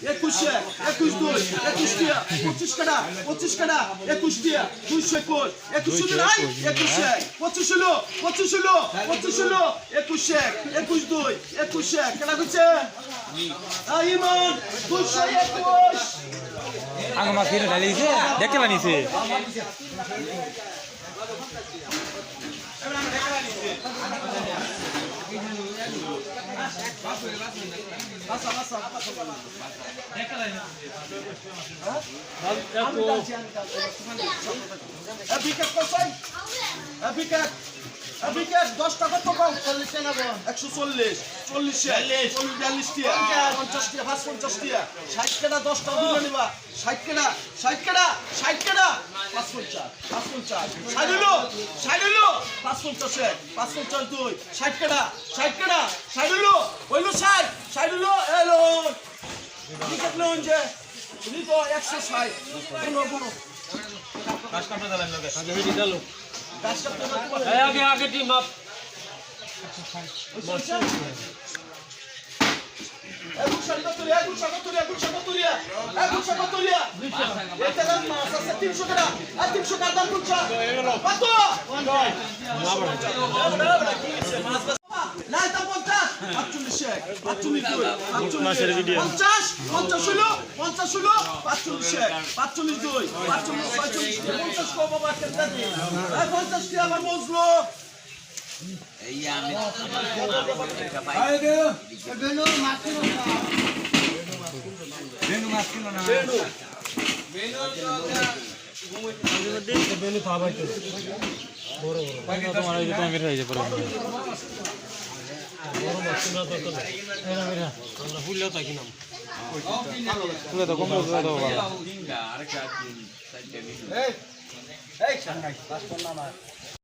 একুশে, একুশ দুই, একুশ টিয়া, পঁচিশ কাটা, 21 টিয়া, 221, একুশে নাই, একুশে, পঁচিশ হলো, একুশে, 21 দুই, একুশে, কেনা করছে? ইমান, 221। আগে মাছ কেটে ঢালিয়েছে, দেখতে বানিয়েছে। বিকেট 10 টাকা তো কম, 140, 40, 42 টিয়া, 50 টিয়া, 50 টিয়া, 60 টাকা 10 টাকা দিলে নিবা, 60 টাকা, 60 টাকা, 60 টাকা, 55, 55 দুই, 60 টাকা, 60 টাকা, 60 হলো, হইলো 60, 60 হলো, এলো, বিকেট লোন যে, তুমি তো 160, কোনো, কাজ কাটা দিলাম লগে আগে হেডি দাও কাজ করতে আগে আগে টিম আপ এই